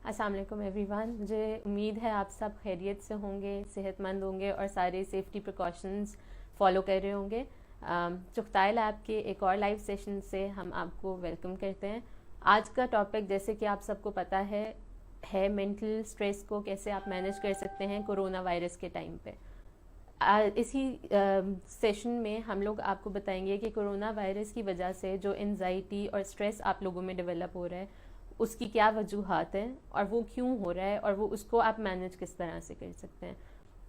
السلام علیکم every one. مجھے امید ہے آپ سب خیریت سے ہوں گے, صحت مند ہوں گے اور سارے سیفٹی پریکاشنز فالو کر رہے ہوں گے. چغتائی لیب کے ایک اور لائیو سیشن سے ہم آپ کو ویلکم کرتے ہیں. آج کا ٹاپک جیسے کہ آپ سب کو پتہ ہے مینٹل اسٹریس کو کیسے آپ مینیج کر سکتے ہیں کرونا وائرس کے ٹائم پہ. اسی سیشن میں ہم لوگ آپ کو بتائیں گے کہ کرونا وائرس کی وجہ سے جو انزائٹی اور اسٹریس آپ لوگوں میں ڈیولپ ہو رہا ہے اس کی کیا وجوہات ہیں اور وہ کیوں ہو رہا ہے اور وہ اس کو آپ مینیج کس طرح سے کر سکتے ہیں.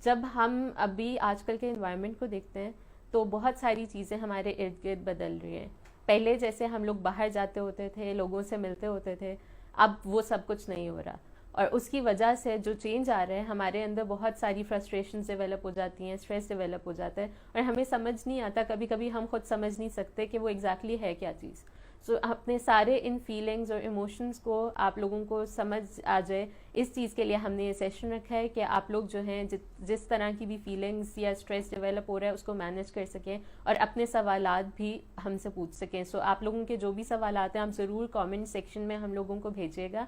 جب ہم ابھی آج کل کے انوائرمنٹ کو دیکھتے ہیں تو بہت ساری چیزیں ہمارے ارد گرد بدل رہی ہیں. پہلے جیسے ہم لوگ باہر جاتے ہوتے تھے, لوگوں سے ملتے ہوتے تھے, اب وہ سب کچھ نہیں ہو رہا اور اس کی وجہ سے جو چینج آ رہا ہے ہمارے اندر بہت ساری فرسٹریشنز ڈیولپ ہو جاتی ہیں, اسٹریس ڈیولپ ہو جاتا ہے اور ہمیں سمجھ نہیں آتا, کبھی کبھی ہم خود سمجھ نہیں سکتے کہ وہ ایگزیکٹلی ہے کیا چیز. سو اپنے سارے ان فیلنگز اور ایموشنز کو آپ لوگوں کو سمجھ آ جائے, اس چیز کے لیے ہم نے یہ سیشن رکھا ہے کہ آپ لوگ جو ہیں جس طرح کی بھی فیلنگز یا اسٹریس ڈیولپ ہو رہا ہے اس کو مینیج کر سکیں اور اپنے سوالات بھی ہم سے پوچھ سکیں. سو آپ لوگوں کے جو بھی سوالات ہیں آپ ضرور کامنٹ سیکشن میں ہم لوگوں کو بھیجیے گا.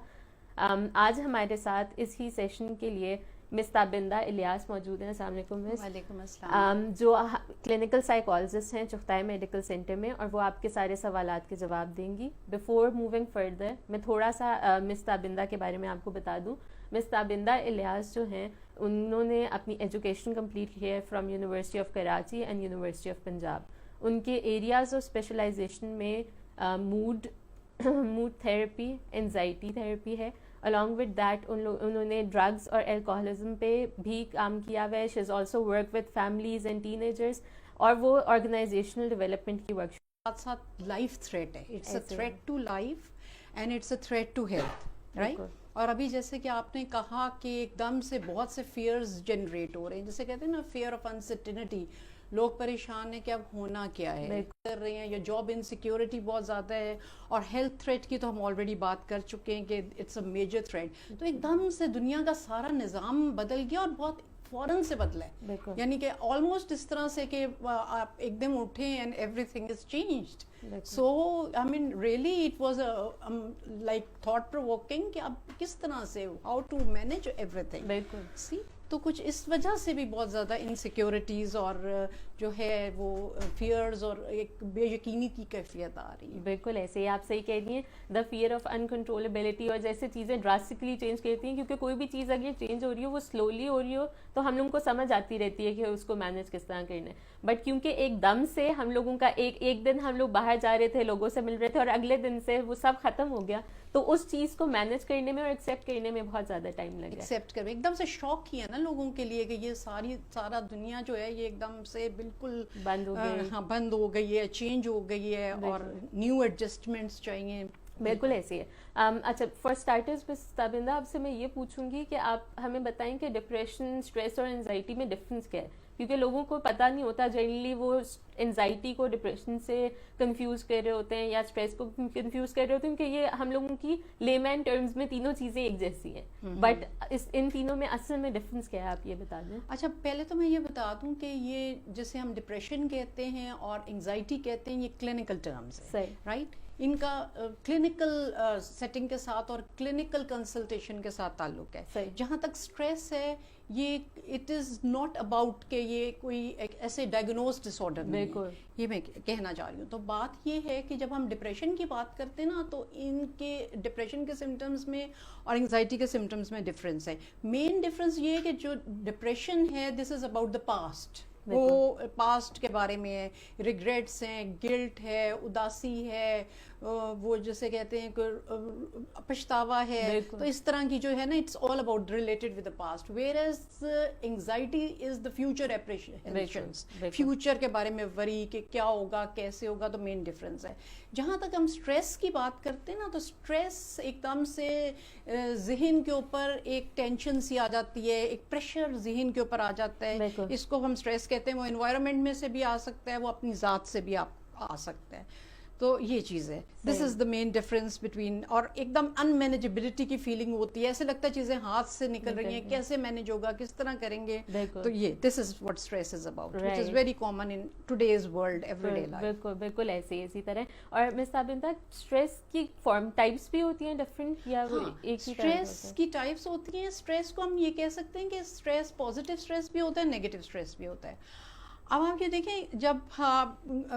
آج ہمارے ساتھ اس ہی سیشن کے لیے مس تابندہ الیاس موجود ہیں. السلام علیکم مس. وعلیکم السلام. جو کلینکل سائیکالوجسٹ ہیں چغتائی میڈیکل سینٹر میں, اور وہ آپ کے سارے سوالات کے جواب دیں گی. بیفور موونگ فردر میں تھوڑا سا مس تابندہ کے بارے میں آپ کو بتا دوں. مس تابندہ الیاس جو ہیں انہوں نے اپنی ایجوکیشن کمپلیٹ کی ہے from university of Karachi and university of Punjab. ان کے ایریاز آف اسپیشلائزیشن میں موڈ تھراپی, انزائٹی تھراپی ہے. along with that انہوں نے ڈرگز اور الکوہلزم پہ بھی کام کیا ہوا ہے. She is also work with families and teenagers, اور وہ آرگنائزیشنل ڈیولپمنٹ کی ورک ساتھ ساتھ لائف تھریٹ ہے. It's a threat to life and it's a threat to health, right. اور ابھی جیسے کہ آپ نے کہا کہ ایک دم سے بہت سے فیئرز جنریٹ ہو رہے ہیں, جیسے کہتے ہیں نا فیئر آف انسرٹینٹی. لوگ پریشان ہیں کہ اب ہونا کیا ہے, کر رہے ہیں, یا جاب انسیکیورٹی بہت زیادہ ہے, اور ہیلتھ تھریٹ کی تو ہم آلریڈی بات کر چکے ہیں کہ اٹس اے میجر تھریٹ. تو ایک دم سے دنیا کا سارا نظام بدل گیا اور بہت فوراً سے بدلا ہے. یعنی کہ آلموسٹ اس طرح سے کہ آپ ایک دم اٹھیں and everything is changed. So I mean really it was like thought provoking کہ اب کس طرح سے how to manage everything. بالکل سی تو کچھ اس وجہ سے بھی بہت زیادہ انسیکیورٹیز اور جو ہے وہ فیئرز اور ایک بے یقینی کی کیفیت آ رہی ہے. بالکل ایسے ہی آپ صحیح کہہ رہی ہیں, دا فیئر آف انکنٹرولبلٹی, اور جیسے چیزیں ڈراسٹکلی چینج کرتی ہیں, کیونکہ کوئی بھی چیز اگر چینج ہو رہی ہو وہ سلولی ہو رہی ہو تو ہم لوگوں کو سمجھ آتی رہتی ہے کہ اس کو مینیج کس طرح کرنا ہے. بٹ کیونکہ ایک دم سے ہم لوگوں کا ایک دن ہم لوگ باہر جا رہے تھے, لوگوں سے مل رہے تھے, اور اگلے دن سے وہ سب ختم ہو گیا, تو اس چیز کو مینیج کرنے میں اور ایکسیپٹ کرنے میں بہت زیادہ ٹائم لگا. ایکسیپٹ کر ایک دم سے شوق ہی ہے نا لوگوں کے لیے کہ یہ سارا دنیا جو ہے یہ ایک دم سے بالکل بند ہو گئی. ہاں بند ہو گئی ہے, چینج ہو گئی ہے, اور نیو ایڈجسٹمنٹس چاہیے. بالکل ایسی ہے. اچھا, فار اسٹارٹرز مس تابندہ آپ سے میں یہ پوچھوں گی کہ آپ ہمیں بتائیں کہ ڈپریشن, اسٹریس اور انزائٹی میں ڈفرینس کیا ہے, کیونکہ لوگوں کو پتہ نہیں ہوتا. جنرلی وہ انزائٹی کو ڈپریشن سے کنفیوز کر رہے ہوتے ہیں یا اسٹریس کو کنفیوز کر رہے ہوتے ہیں, کیونکہ یہ ہم لوگوں کی لے مین ٹرمز میں تینوں چیزیں ایک جیسی ہیں, بٹ ان تینوں میں اصل میں ڈفرینس کیا ہے, آپ یہ بتا دیں. اچھا, پہلے تو میں یہ بتا دوں کہ یہ جیسے ہم ڈپریشن کہتے ہیں اور انگزائٹی کہتے ہیں, یہ کلینکل ٹرمز ہیں, رائٹ. ان کا کلینکل سیٹنگ کے ساتھ اور کلینکل کنسلٹیشن کے ساتھ تعلق ہے. جہاں تک اسٹریس ہے, یہ اٹ از ناٹ اباؤٹ کہ یہ کوئی ایسے ڈائگنوز ڈس آرڈر نہیں ہے, یہ میں کہنا چاہ رہی ہوں. تو بات یہ ہے کہ جب ہم ڈپریشن کی بات کرتے ہیں نا, تو ان کے ڈپریشن کے سمٹمز میں اور انگزائٹی کے سمٹمز میں ڈفرینس ہے. مین ڈفرینس یہ ہے کہ جو ڈپریشن ہے this is about the past, وہ پاسٹ کے بارے میں ہے, ریگریٹس ہیں, گلٹ ہے, اداسی ہے, وہ جیسے کہتے ہیں کہ پچھتاوا ہے. تو اس طرح کی جو ہے نا it's all about related with the past, whereas anxiety is the future apprehensions, future کے بارے میں وری کہ کیا ہوگا, کیسے ہوگا. تو مین ڈفرینس ہے. جہاں تک ہم اسٹریس کی بات کرتے ہیں نا, تو اسٹریس ایک دم سے ذہن کے اوپر ایک ٹینشن سی آ جاتی ہے, ایک پریشر ذہن کے اوپر آ جاتا ہے. اس کو ہم اسٹریس کہتے ہیں. وہ انوائرمنٹ میں سے بھی آ سکتا ہے, وہ اپنی ذات سے بھی آ سکتا ہے. تو یہ چیز ہے, this is the main difference between. اور ایک دم ان مینیجبلٹی کی فیلنگ ہوتی ہے, ایسے لگتا ہے چیزیں ہاتھ سے نکل رہی ہیں, کیسے مینیج ہوگا, کس طرح کریں گے. تو یہ this is what stress is about, which is very common in today's world every day life. بالکل بالکل اسی طرح. اور مس تابنہ, اسٹریس کی فارم ٹائپس بھی ہوتی ہیں ڈفرینٹ, یا ایک ہی اسٹریس کی ٹائپس ہوتی ہیں. اسٹریس کو ہم یہ کہہ سکتے ہیں کہ اسٹریس پازیٹیو اسٹریس بھی ہوتا ہے, نیگیٹو اسٹریس بھی ہوتا ہے. اب آپ یہ دیکھیں, جب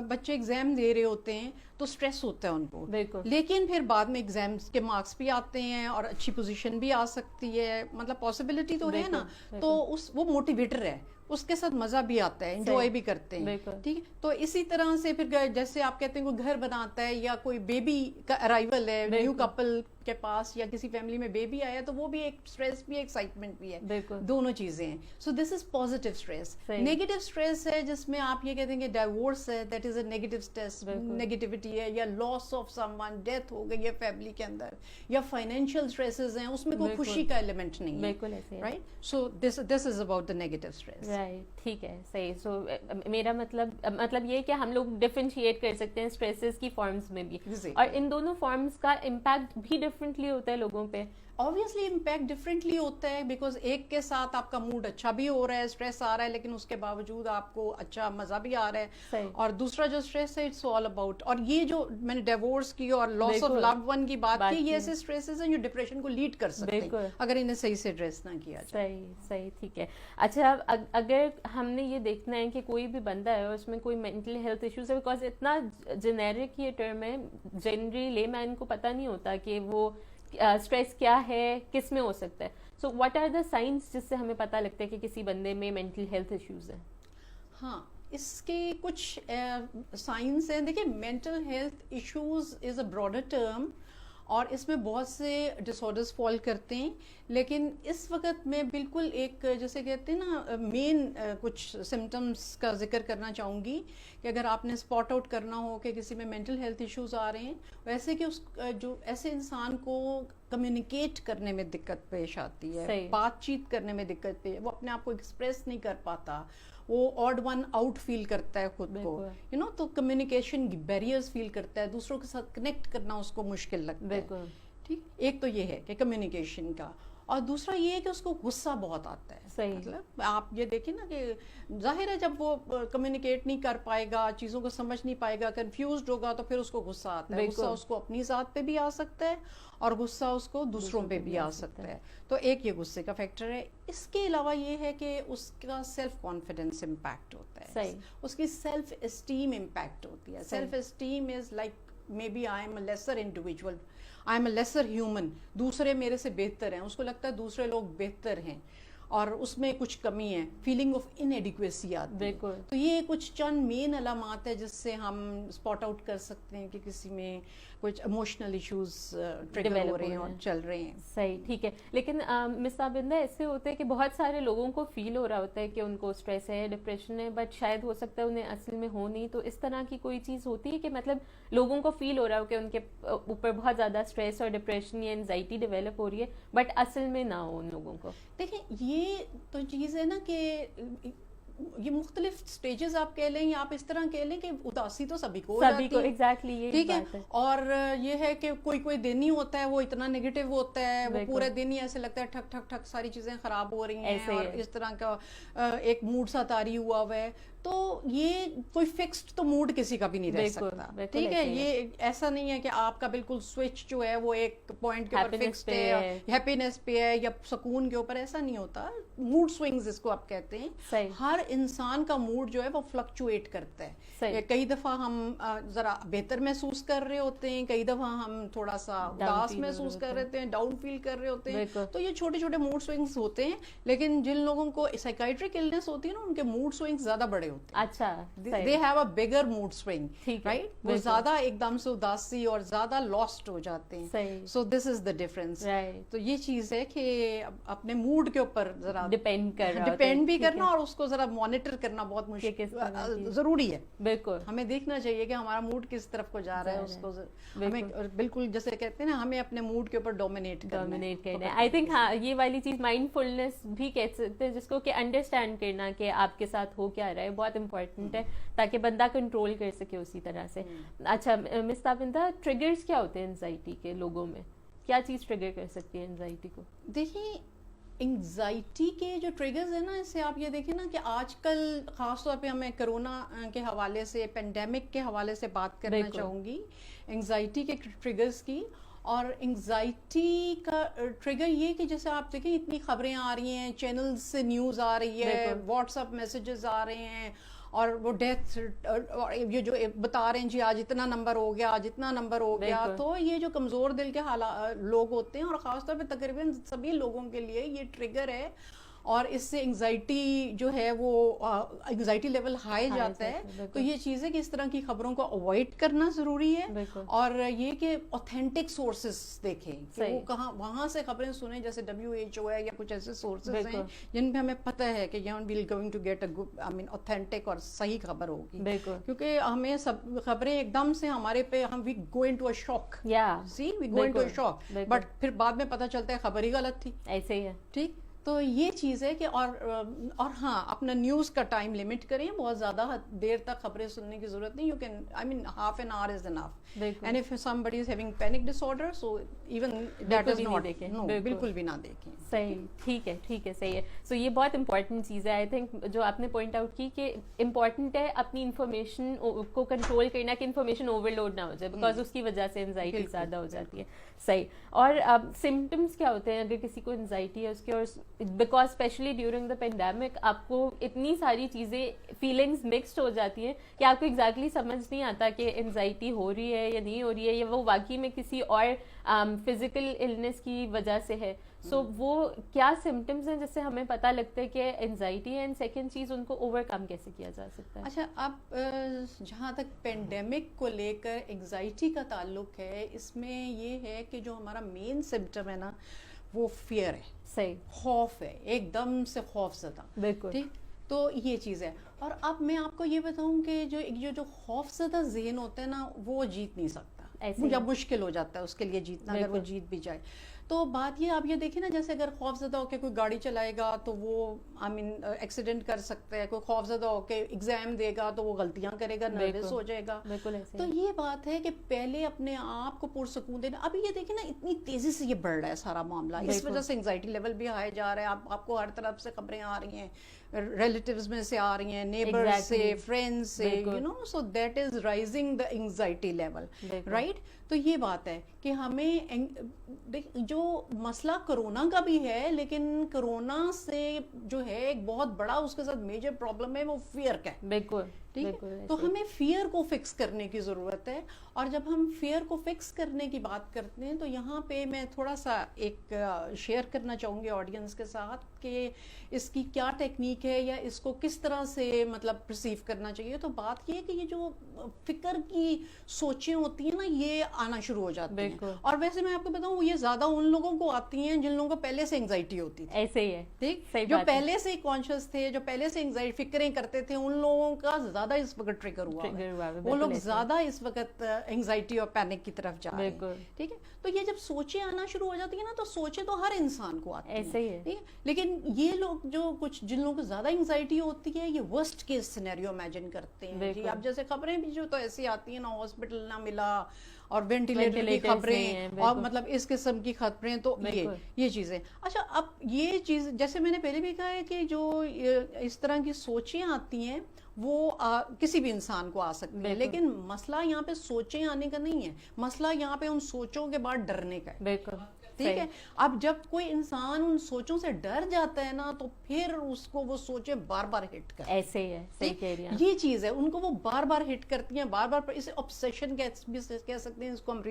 بچے ایگزام دے رہے ہوتے ہیں تو اسٹریس ہوتا ہے ان کو, لیکن پھر بعد میں ایگزامس کے مارکس بھی آتے ہیں اور اچھی پوزیشن بھی آ سکتی ہے, مطلب پاسبلٹی تو ہے نا, تو وہ موٹیویٹر ہے, اس کے ساتھ مزہ بھی آتا ہے, انجوائے بھی کرتے ہیں. ٹھیک ہے, تو اسی طرح سے پھر جیسے آپ کہتے ہیں کوئی گھر بناتا ہے یا کوئی بیبی کا ارائیول ہے نیو کپل کے پاس, یا کسی فیملی میں بیبی آیا, تو وہ بھی ایک اسٹریس بھی, ایکسائٹمنٹ بھی ہے, دونوں چیزیں ہیں. So this is positive stress. Negative stress ہے جس میں آپ یہ کہتے ہیں کہ ڈائیورس ہے, that is a negative stress, negativity ہے, یا لاس آف سم ون, ڈیتھ ہو گئی ہے فیملی کے اندر, یا فائنینشیل اسٹریسز ہیں, اس میں کوئی خوشی کا ایلیمنٹ نہیں ہے. Right, so this is about the negative stress. ٹھیک ہے, صحیح. سو میرا مطلب یہ کہ ہم لوگ ڈفرینشیٹ کر سکتے ہیں اسٹریسز کی فارمز میں بھی, اور ان دونوں فارمز کا امپیکٹ بھی ڈفرینٹلی ہوتا ہے لوگوں پہ. obviously امپیکٹ ڈفرینٹلی ہوتا ہے, بیکاز ایک کے ساتھ آپ کا موڈ اچھا بھی ہو رہا ہے, اسٹریس آ رہا ہے, لیکن اس کے باوجود آپ کو اچھا مزہ بھی آ رہا ہے. اور دوسرا جو اسٹریس ہے, اٹس آل اباؤٹ, اور یہ جو میں نے ڈیورس کی اور لاس آف لوڈ ون کی بات کی, یہ ایسے اسٹریسز ہیں جو ڈپریشن کو لیڈ کر سکتے ہیں اگر انہیں صحیح سے ایڈریس نہ کیا جائے. صحیح, ٹھیک ہے. اچھا, اگر ہم نے یہ دیکھنا ہے کہ کوئی بھی بندہ ہے اور اس میں کوئی مینٹل ہیلتھ ایشوز ہے, بیکاز اتنا جنیرک یہ ٹرم ہے, جنرلی لے مین کو پتہ نہیں ہوتا کہ وہ اسٹریس کیا ہے, کس میں ہو سکتا ہے. So what are the science جس سے ہمیں پتہ لگتا ہے کہ کسی بندے میں مینٹل ہیلتھ ایشوز ہیں؟ ہاں, اس کے کچھ سائنس ہیں. دیکھیں, mental health issues is a broader term, اور اس میں بہت سے ڈس آرڈرز فال کرتے ہیں, لیکن اس وقت میں بالکل ایک جیسے کہتے ہیں نا مین کچھ سمٹمس کا ذکر کرنا چاہوں گی, کہ اگر آپ نے اسپاٹ آؤٹ کرنا ہو کہ کسی میں مینٹل ہیلتھ ایشوز آ رہے ہیں, ویسے کہ اس جو ایسے انسان کو کمیونیکیٹ کرنے میں دقت پیش آتی ہے, بات چیت کرنے میں دقت وہ اپنے آپ کو ایکسپریس نہیں کر پاتا, وہ آڈ ون آؤٹ فیل کرتا ہے خود کو, تو کمیونیکیشن بیریئرز فیل کرتا ہے, دوسروں کے ساتھ کنیکٹ کرنا اس کو مشکل لگتا ہے. ٹھیک, ایک تو یہ ہے کہ کمیونیکیشن کا, اور دوسرا یہ ہے کہ اس کو غصہ بہت آتا ہے. مطلب آپ یہ دیکھیں نا کہ ظاہر ہے جب وہ کمیونیکیٹ نہیں کر پائے گا, چیزوں کو سمجھ نہیں پائے گا, کنفیوزڈ ہوگا, تو پھر اس کو غصہ آتا ہے. غصہ اس کو اپنی ذات پہ بھی آ سکتا ہے, اور غصہ اس کو دوسروں پہ بھی آ سکتا ہے. تو ایک یہ غصے کا فیکٹر ہے. اس کے علاوہ یہ ہے کہ اس کا سیلف کانفیڈنس امپیکٹ ہوتا ہے, اس کی سیلف اسٹیم امپیکٹ ہوتی ہے. Self esteem is like maybe I am a lesser individual, I am a lesser human, دوسرے میرے سے بہتر ہیں, اس کو لگتا ہے دوسرے لوگ بہتر ہیں اور اس میں کچھ کمی ہے, فیلنگ آف انیڈیکویسی آتی ہے. تو یہ کچھ چند مین علامات ہے جس سے ہم اسپاٹ آؤٹ کر سکتے ہیں کہ کسی میں کچھ ایموشنل ایشوز ٹریگر ہو رہے ہیں اور چل رہے ہیں. صحیح, ٹھیک ہے. لیکن مس تابندہ, ایسے ہوتا ہے کہ بہت سارے لوگوں کو فیل ہو رہا ہوتا ہے کہ ان کو اسٹریس ہے, ڈپریشن ہے, بٹ شاید ہو سکتا ہے انہیں اصل میں ہو نہیں. تو اس طرح کی کوئی چیز ہوتی ہے کہ مطلب لوگوں کو فیل ہو رہا ہو کہ ان کے اوپر بہت زیادہ اسٹریس اور ڈپریشن یا انزائٹی ڈیولپ ہو رہی ہے, بٹ اصل میں نہ ہو ان لوگوں کو؟ دیکھیں, یہ تو چیز ہے نا کہ یہ مختلف سٹیجز آپ کہہ لیں, یا آپ اس طرح کہہ لیں کہ اداسی تو سبھی کو ایگزیکٹلی یہ ٹھیک ہے. اور یہ ہے کہ کوئی دن ہی ہوتا ہے وہ اتنا نیگیٹو ہوتا ہے, وہ پورے دن ہی ایسے لگتا ہے ٹھک ٹھک ٹھک ساری چیزیں خراب ہو رہی ہیں, اور اس طرح کا ایک موڈ سا طاری ہوا ہوا ہے. تو یہ کوئی فکسڈ تو موڈ کسی کا بھی نہیں رہ سکتا. ٹھیک ہے, یہ ایسا نہیں ہے کہ آپ کا بالکل سوئچ جو ہے وہ ایک پوائنٹ کے اوپر فکسڈ ہے, ہیپینس پہ ہے یا سکون کے اوپر, ایسا نہیں ہوتا. موڈ سوئنگز اس کو آپ کہتے ہیں. ہر انسان کا موڈ جو ہے وہ فلکچویٹ کرتا ہے. کئی دفعہ ہم ذرا بہتر محسوس کر رہے ہوتے ہیں, کئی دفعہ ہم تھوڑا سا اداس محسوس کر رہے ہیں, ڈاؤن فیل کر رہے ہوتے ہیں. تو یہ چھوٹے چھوٹے موڈ سوئنگز ہوتے ہیں, لیکن جن لوگوں کو سائیکائٹرک النس ہوتی ہے نا, ان کے موڈ سوئنگز زیادہ بڑے ہوتے ہیں. اچھا, they have a bigger mood swing, right? وہ زیادہ ایک دم سے اداسی اور زیادہ لاسٹ ہو جاتے ہیں. so this is the difference. تو یہ چیز ہے کہ اپنے موڈ کے اوپر ذرا ڈپینڈ بھی کرنا, اور اس کو ذرا مانیٹر کرنا بہت مشکل ضروری ہے. بالکل, ہمیں دیکھنا چاہیے کہ ہمارا موڈ کس طرف کو جا رہا ہے, اس کو ہمیں بالکل جیسے کہتے ہیں نا, ہمیں اپنے موڈ کے اوپر ڈومینیٹ کرنا ہے. آئی تھنک ہاں, یہ والی چیز مائنڈ فلنس بھی کہہ سکتے ہیں جس کو, کہ انڈرسٹینڈ کرنا کہ آپ کے ساتھ ہو کیا رہا ہے. بہت امپورٹنٹ ہے تاکہ بندہ کنٹرول کر سکے اسی طرح سے. اچھا مس تابندہ، ٹریگرز کیا ہوتے ہیں انزائٹی کے لوگوں میں؟ کیا چیز ٹریگر کر سکتی ہے انزائٹی کو؟ دیکھیں انگزائٹی کے جو ٹریگرز ہیں نا، اس سے آپ یہ دیکھیں نا کہ آج کل خاص طور پہ ہمیں کرونا کے حوالے سے، پینڈیمک کے حوالے سے بات کرنا چاہوں گی انگزائٹی کے ٹریگرز کی. اور انگزائٹی کا ٹریگر یہ کہ جیسے آپ دیکھیں اتنی خبریں آ رہی ہیں، چینل سے نیوز آ رہی ہے، واٹس ایپ میسیجز آ رہے ہیں، اور وہ ڈیتھ یہ جو بتا رہے ہیں جی آج اتنا نمبر ہو گیا، آج اتنا نمبر ہو گیا. تو یہ جو کمزور دل کے لوگ ہوتے ہیں، اور خاص طور پہ تقریباً سبھی لوگوں کے لیے یہ ٹریگر ہے، اور اس سے انگزائٹی جو ہے وہ انگزائٹی لیول ہائی جاتا ہے. تو یہ چیز ہے کہ اس طرح کی خبروں کو اوائڈ کرنا ضروری ہے، اور یہ کہ اوتھینٹک سورسز دیکھیں کہ وہ کہاں، وہاں سے خبریں سنیں، جیسے WHO ہے یا کچھ ایسے سورسز ہیں جن پہ ہمیں پتہ ہے کہ we going to get authentic اور صحیح خبر ہوگی. کیونکہ ہمیں سب خبریں ایک دم سے ہمارے پہ، ہم we go into a shock, we go into a shock, but پھر بعد میں پتہ چلتا ہے خبر ہی غلط تھی. ایسے ہی ہے. ٹھیک، تو یہ چیز ہے کہ اور ہاں اپنا نیوز کا ٹائم لمٹ کریں، بہت زیادہ دیر تک خبریں سننے کی ضرورت نہیں. You can half an hour is enough. And if somebody is having panic disorder, so even that is not, no, بالکل بھی نہ دیکھیں. صحیح، ٹھیک ہے، ٹھیک ہے، صحیح ہے. سو یہ بہت امپورٹنٹ چیز ہے آئی تھنک جو آپ نے پوائنٹ آؤٹ کی، کہ امپورٹنٹ ہے اپنی انفارمیشن کو کنٹرول کرنا کہ انفارمیشن اوور لوڈ نہ ہو جائے، بیکاز اس کی وجہ سے انزائٹی زیادہ ہو جاتی ہے. صحیح. اور سمٹمس کیا ہوتے ہیں اگر کسی کو انزائٹی ہے اس کے؟ اور because especially during the pandemic آپ کو اتنی ساری چیزیں، فیلنگس مکسڈ ہو جاتی ہیں کہ آپ کو ایگزیکٹلی سمجھ نہیں آتا کہ انزائٹی ہو رہی ہے یا نہیں ہو رہی ہے، یا وہ واقعی میں کسی اور فزیکل النس کی وجہ سے ہے. سو وہ کیا سمٹمز ہیں جس سے ہمیں پتہ لگتا ہے کہ انزائٹی ہے، اینڈ سیکنڈ چیز ان کو اوور کم کیسے کیا جا سکتا ہے؟ اچھا، اب جہاں تک پینڈیمک کو لے کر انگزائٹی کا تعلق ہے، اس میں یہ ہے کہ جو ہمارا مین سمٹم ہے نا وہ فیئر ہے. صحیح، خوف ہے، ایک دم سے خوف زدہ. بالکل ٹھیک. تو یہ چیز ہے. اور اب میں آپ کو یہ بتاؤں کہ جو خوف زدہ ذہن ہوتا ہے نا وہ جیت نہیں سکتا، یا مشکل ہو جاتا ہے اس کے لیے جیتنا، اگر وہ جیت بھی جائے. تو بات یہ آپ یہ دیکھیں نا، جیسے اگر خوف زدہ ہو کے کوئی گاڑی چلائے گا تو وہ ایکسیڈنٹ کر سکتا ہے. کوئی خوف زدہ ہو کے ایگزام دے گا تو وہ غلطیاں کرے گا، نروس ہو جائے گا. تو یہ بات ہے کہ پہلے اپنے آپ کو پرسکون دینا. ابھی یہ دیکھیں نا اتنی تیزی سے یہ بڑھ رہا ہے سارا معاملہ، اس وجہ سے انگزائٹی لیول بھی ہائی جا رہا ہے. آپ کو ہر طرف سے خبریں آ رہی ہیں، ریلیٹیوز میں سے آ رہی ہیں، نیبر سے، فرینڈ سے، you know, so that is rising the anxiety level, right. تو یہ بات ہے کہ ہمیں جو مسئلہ کرونا کا بھی ہے، لیکن کرونا سے جو ہے ایک بہت بڑا اس کے ساتھ میجر پرابلم ہے وہ فیئر کا ہے. بالکل ٹھیک ہے. تو ہمیں فیئر کو فکس کرنے کی ضرورت ہے. اور جب ہم فیئر کو فکس کرنے کی بات کرتے ہیں تو یہاں پہ میں تھوڑا سا ایک شیئر کرنا چاہوں گی آڈینس کے ساتھ کہ اس کی کیا ٹیکنیک ہے یا اس کو کس طرح سے مطلب پرسیو کرنا چاہیے. تو بات یہ ہے کہ یہ جو فکر کی سوچیں ہوتی ہیں نا یہ آنا شروع ہو جاتی ہیں. اور ویسے میں آپ کو بتاؤں یہ زیادہ ان لوگوں کو آتی ہیں جن لوگوں کو پہلے سے انگزائٹی ہوتی تھی. ایسے ہی ہے. ٹھیک، جو پہلے سے کانشیس تھے، جو پہلے سے انگزائٹی فکریں کرتے تھے، ان لوگوں کا زیادہ اس وقت ٹریگر ہوا. وہ لوگ زیادہ اس وقت انگزائٹی اور پینک کی طرف جا رہے ہیں. ٹھیک ہے. تو یہ جب سوچیں آنا شروع ہو جاتی ہیں نا تو سوچیں تو ہر انسان کو آتی ہیں. ایسے ہی ہے. لیکن یہ لوگ جو جن لوگوں کو زیادہ انگزائٹی ہوتی ہے یہ ورسٹ کیس سینیریو امیجن کرتے ہیں. جی اب جیسے خبریں بھی جو تو ایسی آتی ہیں نا، ہاسپٹل نہ ملا اور وینٹیلیٹر کی خبریں اور مطلب اس قسم کی خبریں. تو یہ چیزیں. اچھا، اب یہ چیز جیسے میں نے پہلے بھی کہا ہے کہ جو اس طرح کی سوچیں آتی ہیں وہ کسی بھی انسان کو آ سکتی ہے، لیکن مسئلہ یہاں پہ سوچیں آنے کا نہیں ہے، مسئلہ یہاں پہ ان سوچوں کے بعد ڈرنے کا ہے. بالکل ٹھیک ہے. اب جب کوئی انسان ان سوچوں سے ڈر جاتا ہے نا تو پھر اس کو وہ سوچیں بار بار ہٹ کرتی ہیں. ایسے ہی ہے. صحیح کہہ رہی ہیں. یہ چیز ہے، ان کو وہ بار بار ہٹ کرتی ہیں، بار بار. اسے آبسیشن کہہ سکتے ہیں، اس کو ہم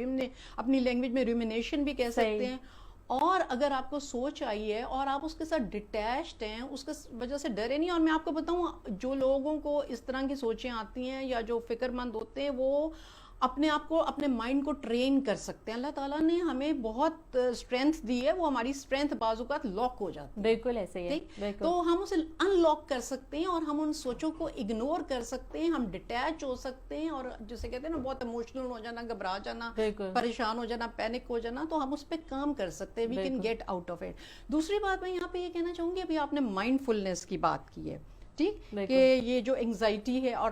اپنی لینگویج میں ریومینیشن بھی کہہ سکتے ہیں. اور اگر آپ کو سوچ آئی ہے اور آپ اس کے ساتھ ڈیٹیچڈ ہیں، اس کے وجہ سے ڈرے نہیں. اور میں آپ کو بتاؤں جو لوگوں کو اس طرح کی سوچیں آتی ہیں یا جو فکر مند ہوتے ہیں وہ اپنے آپ کو، اپنے مائنڈ کو ٹرین کر سکتے ہیں. اللہ تعالیٰ نے ہمیں بہت اسٹرینتھ دی ہے، وہ ہماری اسٹرینتھ بعض اوقات لاک ہو جاتی ہے. بالکل ایسے ہی ہے. تو ہم اسے ان لاک کر سکتے ہیں اور ہم ان سوچوں کو اگنور کر سکتے ہیں. ہم ڈیٹیچ ہو سکتے ہیں اور جسے کہتے ہیں نا بہت ایموشنل ہو جانا، گھبرا جانا، پریشان ہو جانا، پینک ہو جانا، تو ہم اس پہ کام کر سکتے ہیں. We can get out of it. دوسری بات میں یہاں پہ یہ کہنا چاہوں گی، ابھی آپ نے مائنڈ فلنس کی بات کی ہے. ٹھیک کہ یہ جو انگزائٹی ہے اور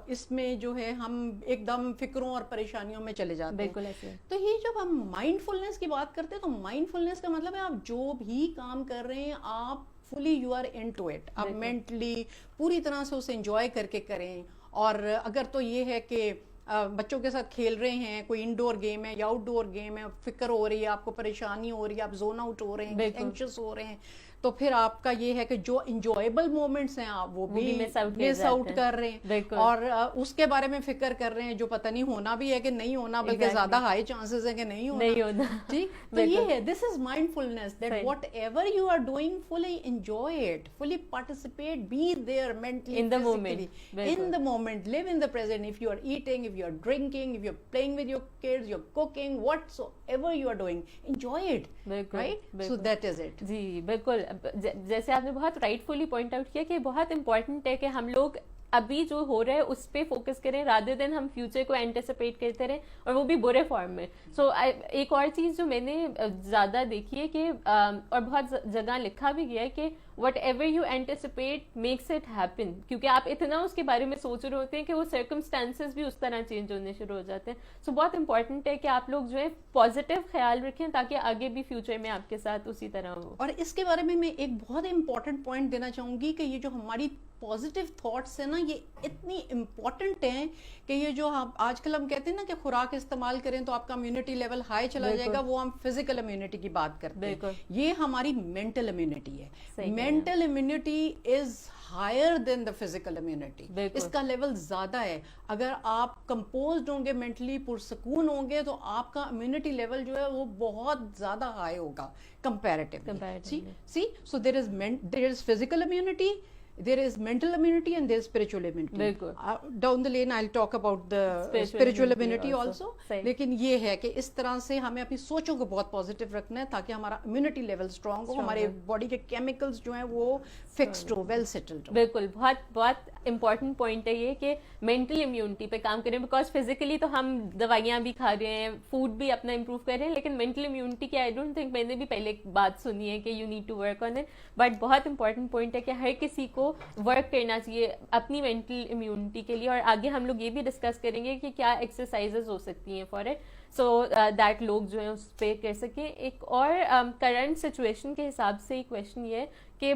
اس میں جو ہے ہم ایک دم فکروں اور پریشانیوں میں چلے جاتے ہیں. تو یہ جب ہم مائنڈ فلنس کی بات کرتے ہیں تو مائنڈ فلنس کا مطلب ہے آپ جو بھی کام کر رہے ہیں آپ fully you are into it, آپ مینٹلی پوری طرح سے اسے انجوائے کر کے کریں. اور اگر تو یہ ہے کہ بچوں کے ساتھ کھیل رہے ہیں, کوئی انڈور گیم ہے یا آؤٹ ڈور گیم ہے, فکر ہو رہی ہے, آپ کو پریشانی ہو رہی ہے, آپ زون آؤٹ ہو رہے ہیں, اینکشس ہو رہے ہیں, تو پھر آپ کا یہ ہے کہ جو انجوائبل مومنٹس ہیں آپ وہ بھی مس آؤٹ کر رہے ہیں اور اس کے بارے میں فکر کر رہے ہیں جو پتہ نہیں ہونا بھی ہے کہ نہیں ہونا, بلکہ زیادہ ہائی چانسز ہے کہ نہیں ہونا. ٹھیک, تو یہ ہے this is mindfulness, that whatever you are doing fully enjoy it, fully participate, be there mentally, in the moment, live in the present. If you are eating, if you are drinking, if you are playing with your kids, you are cooking, whatsoever you are doing, enjoy it, right? So that is it. جی بالکل, جیسے آپ نے بہت رائٹفلی point out کیا کہ بہت important ہے کہ ہم لوگ ابھی جو ہو رہا ہے اس پہ فوکس کریں رادر دین ہم فیوچر کو اینٹیسپیٹ کرتے رہیں, اور وہ بھی برے فارم میں. سو ایک اور چیز جو میں نے زیادہ دیکھی ہے کہ اور بہت جگہ لکھا بھی گیا ہے کہ what ever you anticipate makes it happen, کیونکہ آپ اتنا اس کے بارے میں سوچ رہے ہوتے ہیں کہ وہ سرکمسٹانسز بھی اس طرح چینج ہونے شروع ہو جاتے ہیں. سو بہت امپورٹنٹ ہے کہ آپ لوگ جو ہے پازیٹیو خیال رکھیں تاکہ آگے بھی فیوچر میں آپ کے ساتھ اسی طرح ہو. اور اس کے بارے میں ایک بہت امپورٹنٹ پوائنٹ دینا چاہوں گی کہ یہ جو ہماری پازیٹیو تھاٹس ہیں نا, یہ اتنی امپورٹنٹ ہیں کہ یہ جو آج کل ہم کہتے ہیں نا کہ خوراک استعمال کریں تو آپ کا امیونٹی لیول ہائی چلا جائے گا, وہ ہم فزیکل امیونٹی کی بات کرتے ہیں. یہ ہماری مینٹل امیونٹی ہے. Mental immunity is higher than the physical immunity, اس کا لیول زیادہ ہے. اگر آپ کمپوزڈ ہوں گے, مینٹلی پرسکون ہوں گے, تو آپ کا امیونٹی لیول جو ہے وہ بہت زیادہ ہائی ہوگا comparatively. See, so there is physical immunity, there is mental immunity, and there is spiritual immunity. Down the lane I'll talk about the spiritual immunity also. لیکن یہ ہے کہ اس طرح سے ہمیں اپنی سوچوں کو بہت پازیٹیو رکھنا ہے تاکہ ہمارا امیونٹی لیول اسٹرانگ ہو, ہمارے باڈی کے کیمیکلز جو ہیں وہ فکسڈ ہو, ویل سیٹلڈ ہو. بالکل, بہت بہت امپورٹنٹ پوائنٹ ہے یہ کہ مینٹل امیونٹی پہ کام کریں, بیکاز فزیکلی تو ہم دوائیاں بھی کھا رہے ہیں, فوڈ بھی اپنا امپروو کر رہے ہیں, لیکن مینٹل امیونٹی کی آئی ڈونٹ تھنک, میں نے بھی پہلے ایک بات سنی ہے کہ you need to work on it, but بہت امپورٹنٹ پوائنٹ ہے کہ ہر کسی کو ورک کرنا چاہیے اپنی مینٹل امیونٹی کے لیے. اور آگے ہم لوگ یہ بھی ڈسکس کریں گے کہ کیا ایکسرسائزز ہو سکتی ہیں فار اٹ, سو دیٹ لوگ جو ہیں اس پہ کر سکیں. ایک اور کرنٹ سچویشن کے حساب سے کویشچن یہ ہے کہ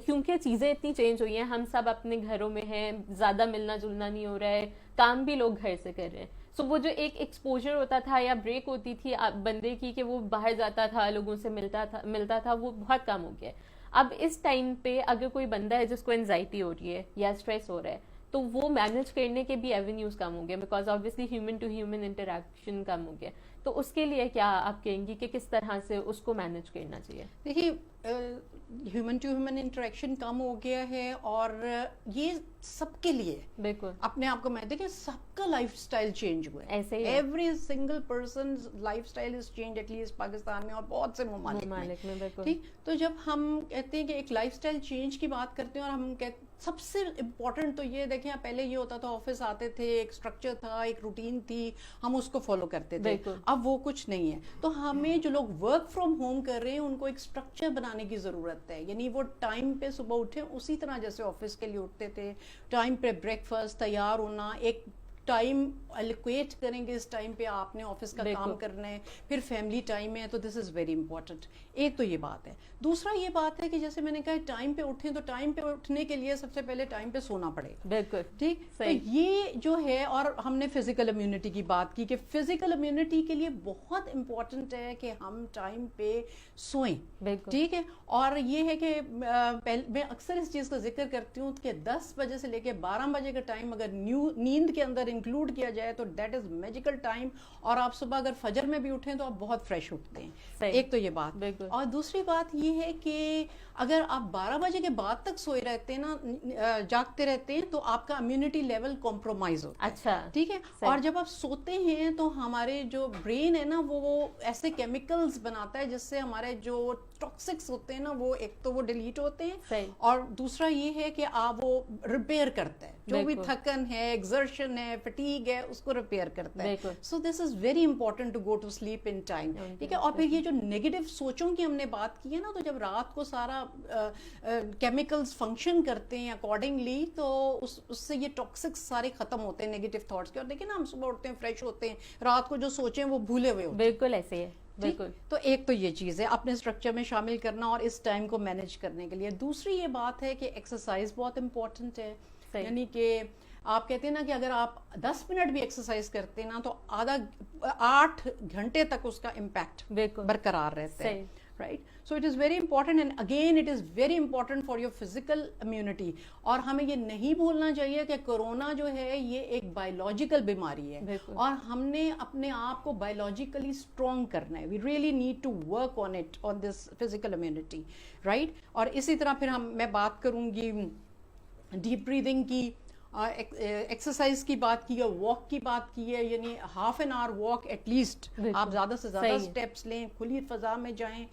کیونکہ چیزیں اتنی چینج ہوئی ہیں, ہم سب اپنے گھروں میں ہیں, زیادہ ملنا جلنا نہیں ہو رہا ہے, کام بھی لوگ گھر سے کر رہے ہیں. سو وہ جو ایک ایکسپوجر ہوتا تھا یا بریک ہوتی تھی بندے کی کہ وہ باہر جاتا تھا, لوگوں سے ملتا تھا, وہ بہت کم ہو گیا. اب اس ٹائم پہ اگر کوئی بندہ ہے جس کو انزائٹی ہو رہی ہے یا اسٹریس ہو رہا ہے, تو وہ مینیج کرنے کے بھی ایونیوز کم ہو گئے, because obviously human to human interaction کم ہو گیا. تو اس کے لیے کیا آپ کہیں گی کہ کس طرح سے اس کو مینیج کرنا چاہیے؟ دیکھیے, ہیومن ٹو ہیومن انٹریکشن کم ہو گیا ہے, اور یہ سب کے لیے بالکل اپنے آپ کو میں دیکھیں سب کا لائف اسٹائل چینج ہوا ہے. ایسے ہی every single person lifestyle is change, at least Pakistan میں اور بہت سے ممالک میں. ٹھیک, تو جب ہم کہتے ہیں کہ ایک لائف اسٹائل چینج کی بات کرتے ہیں, اور ہم سب سے امپورٹنٹ تو یہ دیکھیں, پہلے یہ ہوتا تھا آفس آتے تھے, ایک اسٹرکچر تھا, ایک روٹین تھی, ہم اس کو فالو کرتے تھے. اب وہ کچھ نہیں ہے. تو ہمیں جو لوگ ورک فرام ہوم کر رہے ہیں ان کو ایک اسٹرکچر بنانے کی ضرورت ہے. یعنی وہ ٹائم پہ صبح اٹھے اسی طرح جیسے آفس کے لیے اٹھتے تھے, ٹائم پہ بریک فاسٹ تیار ہونا, ایک ٹائم الوکیٹ کریں گے اس ٹائم پہ آپ نے آفس کا کام کرنا ہے, پھر فیملی ٹائم ہے, تو دس از ویری امپورٹنٹ. ایک تو یہ بات ہے. دوسرا یہ بات ہے کہ جیسے میں نے کہا ٹائم پہ اٹھیں, تو ٹائم پہ اٹھنے کے لیے سب سے پہلے ٹائم پہ سونا پڑے گا. بالکل ٹھیک, تو یہ جو ہے, اور ہم نے فزیکل امیونٹی کی بات کی کہ فزیکل امیونٹی کے لیے بہت امپورٹنٹ ہے کہ ہم ٹائم پہ سوئیں. ٹھیک ہے, اور یہ ہے کہ میں اکثر اس چیز کا ذکر کرتی ہوں کہ 10 بجے سے لے کے 12 بجے کا ٹائم اگر نیند کے اندر انکلوڈ کیا جائے تو دیٹ از میجیکل ٹائم, اور آپ صبح اگر فجر میں بھی اٹھیں تو آپ بہت فریش اٹھتے ہیں. ایک تو یہ بات. اور دوسری بات یہ ہے کہ اگر آپ 12 بجے کے بعد تک سوئے رہتے ہیں نا, جاگتے رہتے ہیں, تو آپ کا امیونٹی لیول کمپرومائز ہوتا ہے. اچھا, ٹھیک ہے, اور جب آپ سوتے ہیں تو ہمارے جو برین ہے نا وہ ایسے کیمیکلز بناتا ہے جس سے ہمارے جو ٹاکسکس ہوتے ہیں نا وہ ایک تو وہ ڈیلیٹ ہوتے ہیں, اور دوسرا یہ ہے کہ آپ وہ ریپیئر کرتا ہے جو بھی تھکن ہے, ایگزرشن ہے, فٹیگ ہے اس کو ریپیئر کرتا ہے. So this is very important to go to sleep in time. ٹھیک ہے. اور پھر یہ جو نیگیٹو سوچوں کی ہم نے بات کی ہے نا, تو جب رات کو سارا کیمیکلز فنکشن کرتے ہیں اکارڈنگلی, تو اس سے یہ ٹاکسکس سارے ختم ہوتے ہیں نیگیٹو تھاٹس کے. اور دیکھیں نا, ہم صبح اٹھتے ہیں فریش ہوتے ہیں, رات کو جو سوچیں وہ بھولے ہوئے ہوتے ہیں. بالکل ایسے ہے. بالکل. تو ایک تو یہ چیز ہے اپنے اسٹرکچر میں شامل کرنا اور اس ٹائم کو مینیج کرنے کے لیے. دوسری یہ بات ہے کہ ایکسرسائز بہت امپورٹنٹ ہے. یعنی کہ آپ کہتے ہیں نا کہ اگر آپ 10 منٹ بھی ایکسرسائز کرتے ہیں نا تو 8 گھنٹے تک اس کا امپیکٹ برقرار رہتا ہے. Right? So it is very important, and again it is very important for your physical immunity. اور ہمیں یہ نہیں بھولنا چاہیے کہ کورونا جو ہے یہ ایک بایولوجیکل بیماری ہے, اور ہم نے اپنے آپ کو بایولوجیکلی اسٹرانگ کرنا ہے. We really need to work on it, on this physical immunity, right? اور اسی طرح پھر میں بات کروں گی ڈیپ بریدنگ کی, ایکسرسائز کی بات کی ہے, واک کی بات کی ہے. یعنی ½ an hour walk at least, آپ زیادہ سے زیادہ اسٹیپس لیں, کھلی فضا میں جائیں,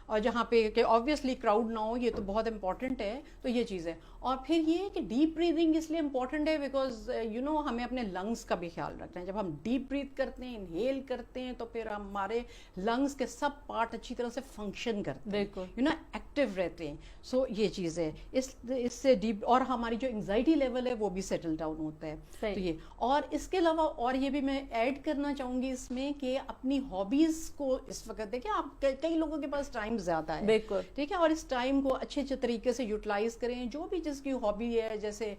اور جہاں پہ کہ آبویسلی کراؤڈ نہ ہو, یہ تو بہت امپورٹنٹ ہے. تو یہ چیز ہے. اور پھر یہ کہ ڈیپ بریدنگ اس لیے امپورٹنٹ ہے بیکاز یو نو ہمیں اپنے لنگس کا بھی خیال رکھنا ہے. جب ہم ڈیپ بریتھ کرتے ہیں, انہیل کرتے ہیں, تو پھر ہمارے لنگس کے سب پارٹ اچھی طرح سے فنکشن کرتے ہیں, یو نو ایکٹیو رہتے ہیں. سو یہ چیز ہے. اس سے ڈیپ, اور ہماری جو انگزائٹی لیول ہے وہ بھی سیٹل ڈاؤن ہوتا ہے. تو یہ, اور اس کے علاوہ اور یہ بھی میں ایڈ کرنا چاہوں گی اس میں کہ اپنی ہابیز کو اس وقت دیکھیں, آپ کئی لوگوں کے پاس ٹائم زیادہ ہے, ٹھیک ہے, اور اس ٹائم کو اچھے طریقے سے یوٹیلائز کریں. جو بھی جس کی ہابی ہے, جیسے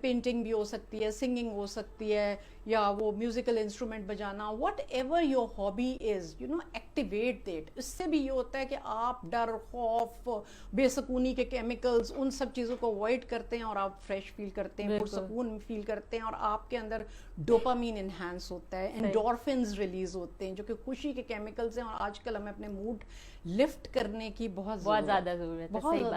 پینٹنگ بھی ہو سکتی ہے, سنگنگ ہو سکتی ہے, یا وہ میوزیکل انسٹرومنٹ بجانا, whatever your hobby is, you know activate that. اس سے بھی یہ ہوتا ہے کہ آپ ڈر, خوف, بے سکونی کے کیمیکلز, ان سب چیزوں کو اوائڈ کرتے ہیں, اور آپ فریش فیل کرتے ہیں, پرسکون فیل کرتے ہیں, اور آپ کے اندر ڈوپامین انہینس ہوتا ہے, انڈورفنز ریلیز ہوتے ہیں جو کہ خوشی کے کیمیکلز ہیں. اور آج کل ہمیں اپنے موڈ لفٹ کرنے کی بہت زیادہ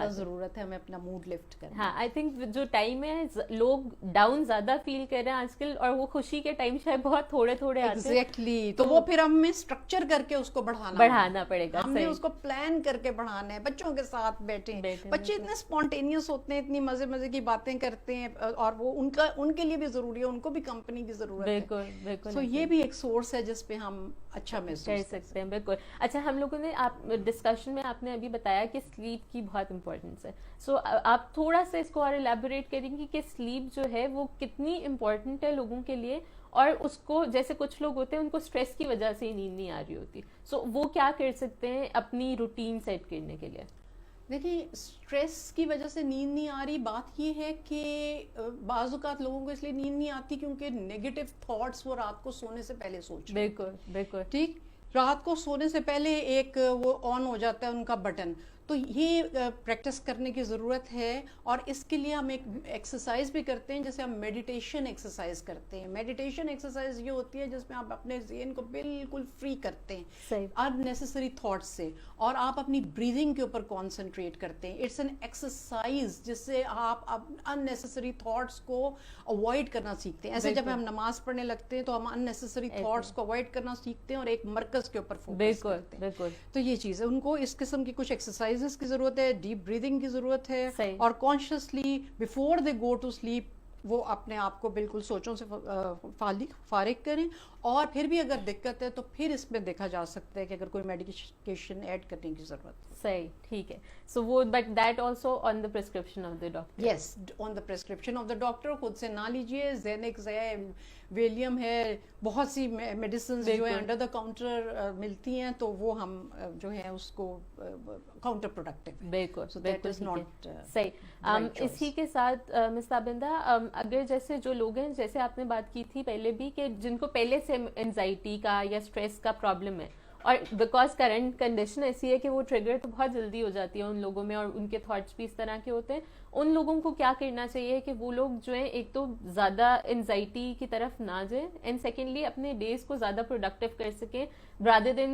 ضرورت ہے, ہمیں اپنا موڈ لفٹ کرنا. ہاں, آئی تھنک جو ٹائم ہے لوگ ڈاؤن زیادہ فیل کر رہے ہیں آج کل, اور وہ خوشی کے ٹائم شاید بہت تھوڑے آتے ہیں. ایگزیکٹلی. تو وہ پھر ہمیں اسٹرکچر کر کے اس کو بڑھانا پڑے گا. ہم نے اس کو پلان کر کے بڑھانا ہے. بچوں کے ساتھ بیٹھیں, بچے اتنے اسپونٹینیس ہوتے ہیں, اتنی مزے کی باتیں کرتے ہیں, اور وہ ان کے لیے بھی ضروری ہے, ان کو بھی کمپنی کی ضرورت ہے. بالکل. تو یہ بھی ایک سورس ہے جس پہ ہم اچھا محسوس کر سکتے ہیں. بالکل. اچھا, ہم لوگوں نے ڈسکشن میں آپ نے ابھی بتایا کہ سلیپ کی بہت امپورٹنس ہے. سو آپ تھوڑا سا اس کو اور الیبوریٹ کریں گے کہ سلیپ جو ہے وہ کتنی امپورٹنٹ ہے لوگوں کے لیے, اور اس کو جیسے کچھ لوگ ہوتے ہیں ان کو اسٹریس کی وجہ سے نیند نہیں آ رہی ہوتی, سو وہ کیا کر سکتے ہیں اپنی روٹین سیٹ کرنے کے لیے؟ دیکھیں, اسٹریس کی وجہ سے نیند نہیں آ رہی, بات یہ ہے کہ بعض اوقات لوگوں کو اس لیے نیند نہیں آتی کیونکہ نیگیٹو تھاٹس وہ رات کو سونے سے پہلے سوچ. بالکل. ٹھیک, رات کو سونے سے پہلے ایک وہ آن ہو جاتا ہے ان کا بٹن. تو یہ پریکٹس کرنے کی ضرورت ہے, اور اس کے لیے ہم ایک ایکسرسائز بھی کرتے ہیں جیسے ہم میڈیٹیشن ایکسرسائز کرتے ہیں. میڈیٹیشن ایکسرسائز یہ ہوتی ہے جس میں آپ اپنے ذہن کو بالکل فری کرتے ہیں ان نیسیسری تھاٹس سے, اور آپ اپنی بریدنگ کے اوپر کانسنٹریٹ کرتے ہیں. اٹس این ایکسرسائز جس سے آپ ان نیسیسری تھاٹس کو اوائڈ کرنا سیکھتے ہیں. ایسے جب ہم نماز پڑھنے لگتے ہیں تو ہم ان نیسیسری تھاٹس کو اوائڈ کرنا سیکھتے ہیں اور ایک مرکز کے اوپر فوکس کرتے ہیں. تو یہ چیز ہے, ان کو اس قسم کی کچھ ایکسرسائز کی ضرورت ہے, ڈیپ بریدنگ کی ضرورت ہے, اور consciously before they go to sleep وہ اپنے آپ کو بالکل سوچوں سے فارغ کریں. اور پھر بھی اگر دقت ہے تو پھر اس میں دیکھا جا سکتا ہے کہ اگر کوئی میڈیکیشن ایڈ کرنے کی ضرورت ہے. صحیح, ٹھیک ہے. سو وہ but that also on the prescription of the doctor. Yes, on the prescription of the doctor. خود سے نہ لیجیے. زینکس ہے, ویلیم ہے, بہت سی میڈیسنز جو ہیں انڈر دا کاؤنٹر ملتی ہیں, تو وہ ہم جو ہے اس کو کاؤنٹر پروڈکٹیو. بالکل صحیح. اسی کے ساتھ مس تابندہ, اگر جیسے جو لوگ ہیں, جیسے آپ نے بات کی تھی پہلے بھی, کہ جن کو پہلے سے انزائٹی کا یا اسٹریس کا پرابلم ہے, اور بیکاز کرنٹ کنڈیشن ایسی ہے کہ وہ ٹریگر تو بہت جلدی ہو جاتی ہے ان لوگوں میں, اور ان کے تھاٹس بھی اس طرح کے ہوتے ہیں, ان لوگوں کو کیا کرنا چاہیے کہ وہ لوگ جو ہیں ایک تو زیادہ انزائٹی کی طرف نہ جائیں, اینڈ سیکنڈلی اپنے ڈیز کو زیادہ پروڈکٹیو کر سکیں rather than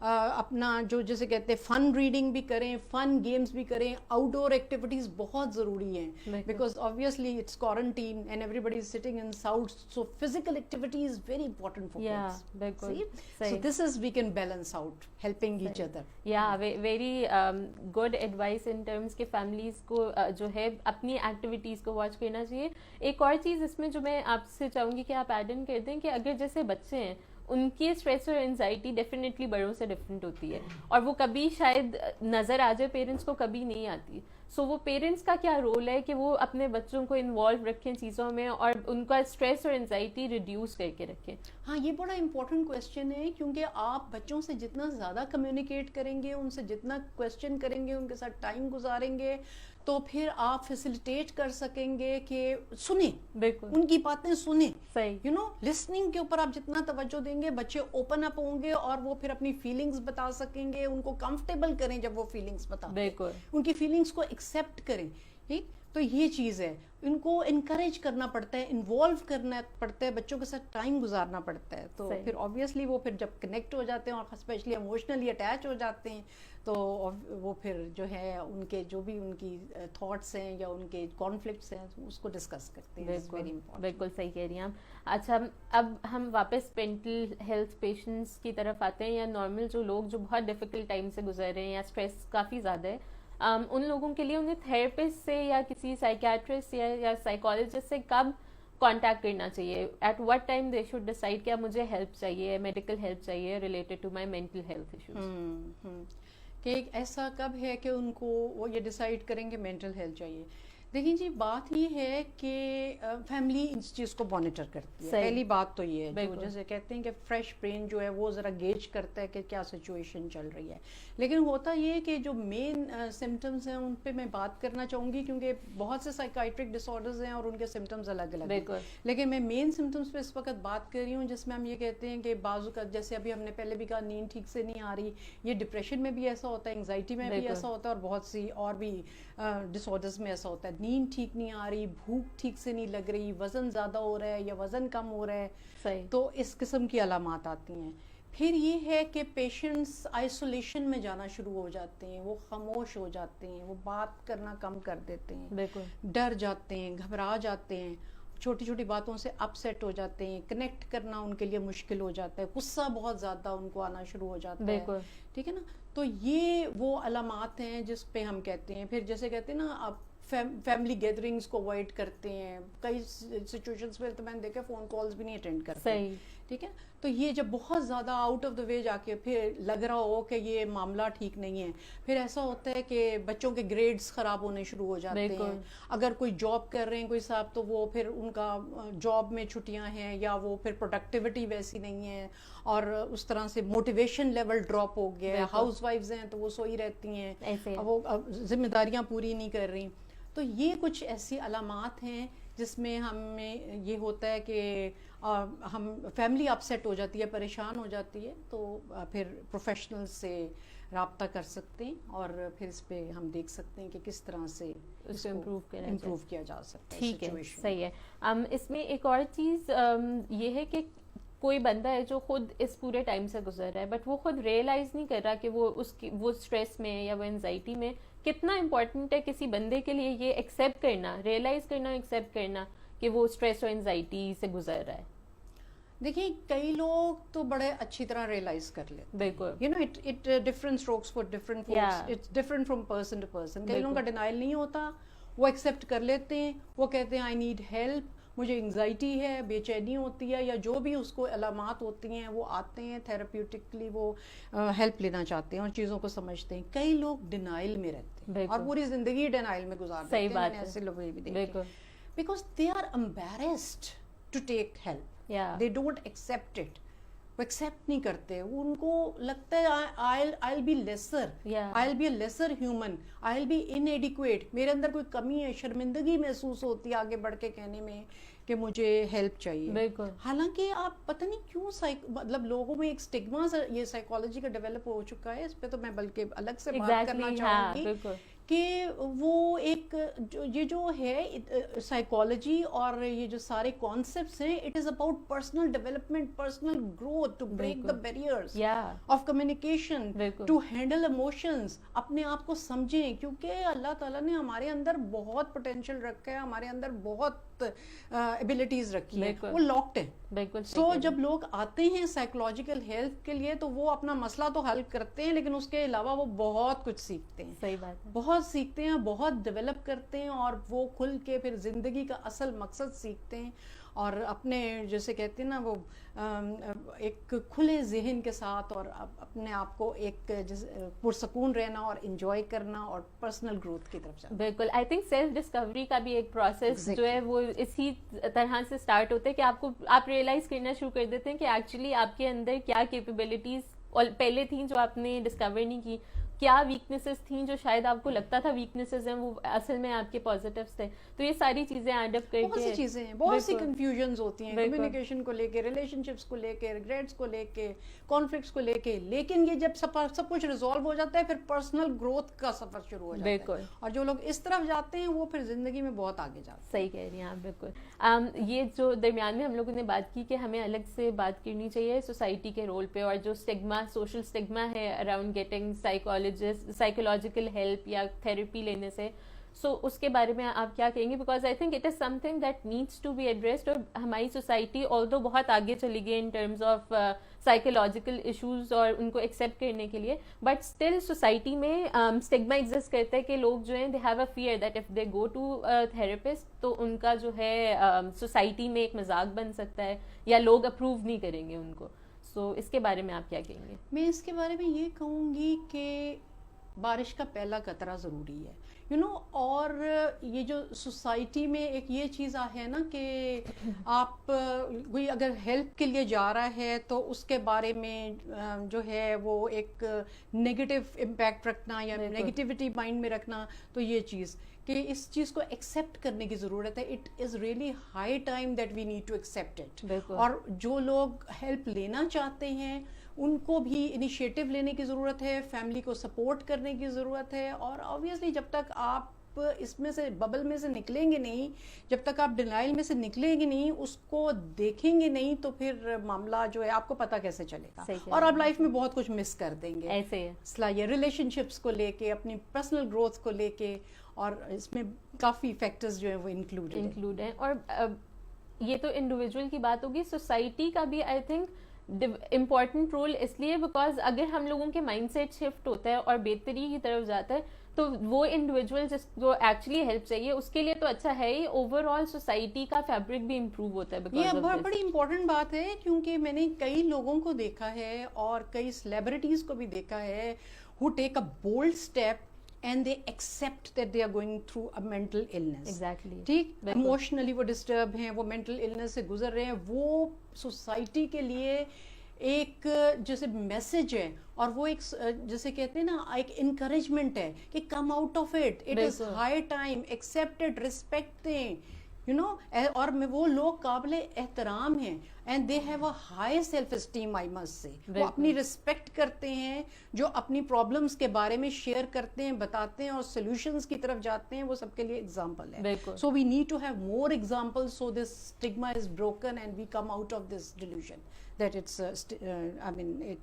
اپنا جو جیسے کہتے ہیں فن ریڈنگ بھی کریں, فن گیمز بھی کریں, آؤٹ ڈور ایکٹیویٹیز بہت ضروری ہیں, because obviously it's quarantine and everybody is sitting in house, so physical activity is very important for kids. So this is we can balance out, helping each other. Yeah, very good advice in terms کہ families کو جو ہے اپنی activities کو watch کرنا چاہیے. ایک اور چیز اس میں جو میں آپ سے چاہوں گی کہ آپ ایڈ ان کر دیں کہ اگر جیسے بچے ہیں ان کی اسٹریس اور انزائٹی ڈیفینیٹلی بڑوں سے ڈفرینٹ ہوتی ہے, اور وہ کبھی شاید نظر آ جائے پیرنٹس کو, کبھی نہیں آتی. سو وہ پیرنٹس کا کیا رول ہے کہ وہ اپنے بچوں کو انوالو رکھیں چیزوں میں اور ان کا اسٹریس اور انزائٹی ریڈیوس کر کے رکھیں؟ ہاں, یہ بڑا امپورٹنٹ کویشچن ہے, کیونکہ آپ بچوں سے جتنا زیادہ کمیونیکیٹ کریں گے, ان سے جتنا کویشچن کریں گے, ان کے ساتھ ٹائم گزاریں گے, تو پھر آپ فیسیلیٹیٹ کر سکیں گے کہ سنیں, بالکل ان کی باتیں سنیں. صحیح, یو نو لسننگ کے اوپر آپ جتنا توجہ دیں گے, بچے اوپن اپ ہوں گے اور وہ پھر اپنی فیلنگز بتا سکیں گے. ان کو کمفرٹیبل کریں جب وہ فیلنگز بتائیں, بالکل ان کی فیلنگز کو ایکسیپٹ کریں. ٹھیک, تو یہ چیز ہے, ان کو انکریج کرنا پڑتا ہے, انوالو کرنا پڑتا ہے, بچوں کے ساتھ ٹائم گزارنا پڑتا ہے. تو پھر آبویسلی وہ پھر جب کنیکٹ ہو جاتے ہیں اور اسپیشلی ایموشنلی اٹیچ ہو جاتے ہیں, تو وہ پھر جو ہے ان کے جو بھی ان کی تھاٹس ہیں یا ان کے کانفلکٹس ہیں اس کو ڈسکس کرتے ہیں. بالکل صحیح کہہ رہی ہیں آپ. اچھا, اب ہم واپس مینٹل ہیلتھ پیشنٹس کی طرف آتے ہیں, یا نارمل جو لوگ جو بہت ڈیفیکلٹ ٹائم سے گزر رہے ہیں یا اسٹریس کافی زیادہ ہے, ان لوگوں کے لیے انہیں تھراپسٹ سے یا کسی سائیکیٹرسٹ یا سائیکالوجسٹ سے کب کانٹیکٹ کرنا چاہیے؟ At what time they should decide کیا مجھے ہیلپ چاہیے, میڈیکل ہیلپ چاہیے related to my mental health issues? کہ ایسا کب ہے کہ ان کو وہ یہ ڈیسائیڈ کریں کہ مینٹل ہیلتھ چاہیے؟ دیکھیں جی, بات یہ ہے کہ فیملی اس چیز کو مانیٹر کرتی ہے. پہلی بات تو یہ ہے, جیسے کہتے ہیں کہ فریش برین جو ہے وہ ذرا گیج کرتا ہے کہ کیا سچویشن چل رہی ہے. لیکن ہوتا یہ ہے کہ جو مین سمٹمز ہیں ان پہ میں بات کرنا چاہوں گی, کیونکہ بہت سے سائیکائٹرک ڈس آرڈرز ہیں اور ان کے سمٹمز الگ الگ ہیں. لیکن میں مین سمٹمز پہ اس وقت بات کر رہی ہوں, جس میں ہم یہ کہتے ہیں کہ بعض اوقات جیسے ابھی ہم نے پہلے بھی کہا, نیند ٹھیک سے نہیں آ رہی. یہ ڈپریشن میں بھی ایسا ہوتا ہے, انگزائٹی میں بھی ایسا ہوتا ہے, اور بہت سی اور بھی ڈس آرڈرز میں ایسا ہوتا ہے. نیند ٹھیک نہیں آ رہی, بھوک ٹھیک سے نہیں لگ رہی, وزن زیادہ ہو رہا ہے یا وزن کم ہو رہا ہے, تو اس قسم کی علامات آتی ہیں. پھر یہ ہے کہ پیشنٹس آئسولیشن میں جانا شروع ہو جاتے ہیں, وہ خاموش ہو جاتے ہیں, وہ بات کرنا کم کر دیتے ہیں, ڈر جاتے ہیں, گھبرا جاتے ہیں, چھوٹی چھوٹی باتوں سے اپ سیٹ ہو جاتے ہیں, کنیکٹ کرنا ان کے لیے مشکل ہو جاتا ہے, غصہ بہت زیادہ ان کو آنا شروع ہو جاتا ہے. ٹھیک ہے نا, تو یہ وہ علامات ہیں جس پہ ہم کہتے ہیں. پھر جیسے کہتے ہیں نا, آپ فیملی گیدرنگز کو اوائڈ کرتے ہیں, کئی سچویشنز میں تو میں نے دیکھا فون کالز بھی نہیں اٹینڈ کرتے. ٹھیک ہے, تو یہ جب بہت زیادہ آؤٹ آف دا وے جا کے پھر لگ رہا ہو کہ یہ معاملہ ٹھیک نہیں ہے, پھر ایسا ہوتا ہے کہ بچوں کے گریڈز خراب ہونے شروع ہو جاتے ہیں. اگر کوئی جاب کر رہے ہیں کوئی صاحب, تو وہ پھر ان کا جاب میں چھٹیاں ہیں, یا وہ پھر پروڈکٹیوٹی ویسی نہیں ہے, اور اس طرح سے موٹیویشن لیول ڈراپ ہو گیا ہے. ہاؤس وائفز ہیں تو وہ سوئی رہتی ہیں, وہ ذمہ داریاں پوری نہیں کر رہی. تو یہ کچھ ایسی علامات ہیں جس میں ہمیں یہ ہوتا ہے کہ ہم فیملی اپسیٹ ہو جاتی ہے, پریشان ہو جاتی ہے, تو پھر پروفیشنل سے رابطہ کر سکتے ہیں, اور پھر اس پہ ہم دیکھ سکتے ہیں کہ کس طرح سے اس کو امپروو کیا جا سکتا ہے. ٹھیک ہے, صحیح ہے. اس میں ایک اور چیز یہ ہے کہ کوئی بندہ ہے جو خود اس پورے ٹائم سے گزر رہا ہے, بٹ وہ خود ریئلائز نہیں کر رہا کہ وہ اسٹریس میں یا وہ انزائٹی میں. کتنا امپورٹنٹ ہے کسی بندے کے لیے یہ ایکسیپٹ کرنا, ریئلائز کرنا, ایکسیپٹ کرنا کہ وہ اسٹریس اور انزائٹی سے گزر رہا ہے؟ دیکھیں, کئی لوگ تو بڑے اچھی طرح ریئلائز کر لیتے. بالکل, you know it different strokes for different folks, it's different from person to person. کئی لوگوں کا ڈینائل نہیں ہوتا, وہ ایکسیپٹ کر لیتے ہیں, وہ کہتے ہیں آئی نیڈ ہیلپ, مجھے انگزائٹی ہے, بے چینی ہوتی ہے, یا جو بھی اس کو علامات ہوتی ہیں, وہ آتے ہیں تھراپیوٹکلی, وہ ہیلپ لینا چاہتے ہیں اور چیزوں کو سمجھتے ہیں. کئی لوگ ڈینائل میں رہتے ہیں اور پوری زندگی ڈینائل میں گزارتے ہیں. صحیح بات ہے, ایسے لوگ بھی دیکھتے ہیں, because they are embarrassed to take help. They don't accept it. وہ ایکسیپٹ نہیں کرتے, ان کو لگتا ہے I'll be lesser, I'll be a lesser human, I'll be inadequate, میرے اندر کوئی کمی ہے, شرمندگی محسوس ہوتی ہے آگے بڑھ کے کہنے میں کہ مجھے ہیلپ چاہیے. بالکل, حالانکہ آپ پتہ نہیں کیوں مطلب لوگوں میں ایک اسٹگما یہ سائیکالوجی کا ڈیولپ ہو چکا ہے, اس پہ تو میں بلکہ الگ سے بات کرنا چاہوں گی کہ وہ ایک یہ جو ہے سائیکالوجی اور یہ جو سارے کانسیپٹس ہیں it is about personal development, personal growth, to break the barriers of communication, to handle emotions. اپنے آپ کو سمجھیں, کیونکہ اللہ تعالیٰ نے ہمارے اندر بہت پوٹینشیل رکھا ہے, ہمارے اندر بہت ایبلٹیز رکھی ہیں, وہ لاکڈ ہیں. بالکل. تو جب لوگ آتے ہیں سائیکولوجیکل ہیلتھ کے لیے تو وہ اپنا مسئلہ تو حل کرتے ہیں, لیکن اس کے علاوہ وہ بہت کچھ سیکھتے ہیں. صحیح بات ہے. بہت سیکھتے ہیں, بہت ڈیولپ کرتے ہیں, اور وہ کھل کے پھر زندگی کا اصل مقصد سیکھتے ہیں, اور اپنے جیسے کہتے ہیں نا وہ ایک کھلے ذہن کے ساتھ اور اپنے آپ کو ایک پرسکون رہنا اور انجوائے کرنا اور پرسنل گروتھ کی طرف جانا. بالکل. آئی تھنک سیلف ڈسکوری کا بھی ایک پروسیس جو ہے وہ اسی طرح سے اسٹارٹ ہوتا ہے کہ آپ ریئلائز کرنا شروع کر دیتے ہیں کہ ایکچولی آپ کے اندر کیا کیپیبلٹیز پہلے تھیں جو آپ نے ڈسکور نہیں کی, کیا ویکنیسز تھیں جو شاید آپ کو لگتا تھا ویکنیسز ہیں وہ اصل میں آپ کے پازیٹیوز تھے. تو یہ ساری چیزیں ایڈ اپ کر کے بہت سی چیزیں ہیں, بہت سی کنفیوژنز ہوتی ہیں کمیونیکیشن کو لے کے, ریلیشن شپس کو لے کے, ریگریٹس کو لے کے, کانفلکٹس کو لے کے, لیکن یہ جب سب کچھ ریزالو ہو جاتا ہے پھر پرسنل گروتھ کا سفر شروع ہو جاتا ہے. بالکل. اور جو لوگ اس طرف جاتے ہیں وہ پھر زندگی میں بہت آگے جاتے ہیں. صحیح کہہ رہی ہیں آپ. بالکل. یہ جو درمیان میں ہم لوگوں نے بات کی کہ ہمیں الگ سے بات کرنی چاہیے سوسائٹی کے رول پہ, اور جو اسٹگما, سوشل اسٹگما ہے اراؤنڈ گیٹنگ سائیکولوجیکل ہیلپ یا تھراپی لینے سے, سو اس کے بارے میں آپ کیا کہیں گے؟ Because I think it is something that needs to be addressed. اور ہماری سوسائٹی آلدو بہت آگے چلی گئی in terms of psychological issues اور ان کو ایکسیپٹ کرنے کے لیے, بٹ اسٹل سوسائٹی میں اسٹگما ایگزسٹ کرتا ہے کہ لوگ جو ہیں they have a fear that if they go to therapist تو ان کا جو ہے سوسائٹی میں ایک مذاق بن سکتا ہے یا لوگ اپروو نہیں کریں گے ان کو. سو اس کے بارے میں آپ کیا کہیں گے؟ میں اس کے بارے میں یہ کہوں گی کہ بارش کا پہلا قطرہ ضروری ہے, اور یہ جو سوسائٹی میں ایک یہ چیز ہے نا کہ آپ کوئی اگر ہیلپ کے لیے جا رہا ہے تو اس کے بارے میں جو ہے وہ ایک نیگیٹو امپیکٹ رکھنا یا نیگیٹیوٹی مائنڈ میں رکھنا, تو یہ چیز کہ اس چیز کو ایکسیپٹ کرنے کی ضرورت ہے. It is really high time that we need to accept it. اور جو لوگ ہیلپ لینا چاہتے ہیں ان کو بھی انیشیٹو لینے کی ضرورت ہے, فیملی کو سپورٹ کرنے کی ضرورت ہے, اور آبویسلی جب تک آپ اس میں سے ببل میں سے نکلیں گے نہیں, جب تک آپ ڈینائل میں سے نکلیں گے نہیں, اس کو دیکھیں گے نہیں, تو پھر معاملہ جو ہے آپ کو پتہ کیسے چلے گا, اور آپ لائف میں بہت کچھ مس کر دیں گے. ایسے یہ ریلیشن شپس کو لے کے, اپنی پرسنل گروتھ کو لے کے, اور اس میں کافی فیکٹرز جو ہیں وہ انکلوڈ ہیں. اور یہ تو انڈیویجول کی بات ہوگی, سوسائٹی کا بھی آئی تھنک امپورٹنٹ رول اس لیے بیکاز اگر ہم لوگوں کے مائنڈ سیٹ شفٹ ہوتا ہے اور بہتری کی طرف جاتا ہے تو وہ انڈیویجول جس جو ایکچولی ہیلپ چاہیے اس کے لیے تو اچھا ہے ہی, اوور آل سوسائٹی کا فیبرک بھی امپروو ہوتا ہے. یہ بڑی امپورٹنٹ بات ہے, کیونکہ میں نے کئی لوگوں کو دیکھا ہے اور کئی سیلیبریٹیز کو بھی دیکھا ہے who take a bold step and they accept that they are going through a mental illness. Exactly. ٹھیک, ایموشنلی وہ ڈسٹرب ہیں, وہ mental illness سے گزر رہے ہیں, وہ سوسائٹی کے لیے ایک جیسے میسج ہے, اور وہ ایک جیسے کہتے ہیں نا ایک انکریجمنٹ ہے کہ come out of it, it is high time, accept it, respect دیں, اور وہ لوگ قابل احترام ہیں, and they have a high self esteem, I must say. وہ اپنی رسپیکٹ کرتے ہیں, جو اپنی پرابلمس کے بارے میں شیئر کرتے ہیں, بتاتے ہیں اور سولوشنز کی طرف جاتے ہیں, وہ سب کے لیے ایگزامپل ہے. So we need to have more example so this stigma is broken and we come out of this delusion that it's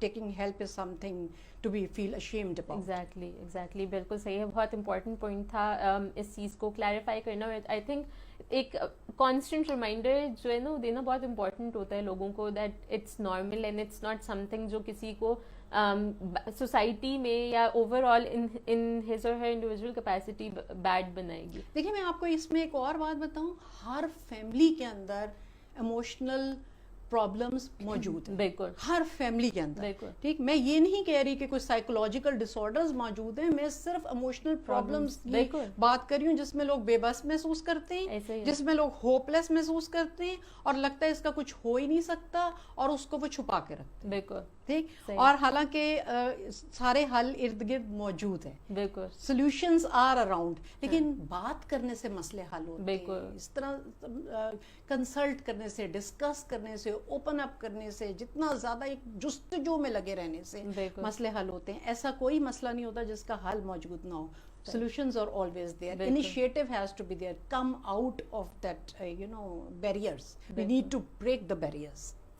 taking help is something to be feel ashamed about. Exactly. بالکل صحیح ہے, بہت important point تھا اس چیز کو clarify کرنا. I think ایک constant reminder جو ہے نا وہ دینا بہت امپورٹنٹ ہوتا ہے لوگوں کو, that it's normal and it's not something جو کسی کو سوسائٹی میں یا over all in his or Hare individual capacity bed بنائے گی. دیکھیں میں آپ کو اس میں ایک اور بات بتاؤں, ہر فیملی کے اندر ایموشنل پرابلمس موجود ہیں. بالکل, ہر فیملی کے اندر. ٹھیک, میں یہ نہیں کہہ رہی کہ کوئی سائیکولوجیکل ڈس آرڈرز موجود ہیں, میں صرف ایموشنل پرابلمس کی بات کر رہی ہوں, جس میں لوگ بے بس محسوس کرتے ہیں, جس میں لوگ ہوپ لیس محسوس کرتے ہیں, اور لگتا ہے اس کا کچھ ہو ہی نہیں سکتا, اور اس کو وہ چھپا کے رکھتے ہیں. بالکل ٹھیک, اور حالانکہ سارے حل ارد گرد موجود ہیں, بالکل سولوشنز آر اراؤنڈ, لیکن بات کرنے سے مسئلے حل ہوتے ہیں. اس طرح کنسلٹ کرنے سے, ڈسکس کرنے سے, اوپن اپ کرنے سے, جتنا زیادہ ایک جستجو میں لگے رہنے سے مسئلے حل ہوتے ہیں. ایسا کوئی مسئلہ نہیں ہوتا جس کا حل موجود نہ ہو. solutions are always there. Initiative has to be there. Come out of that barriers. We need to break the barriers.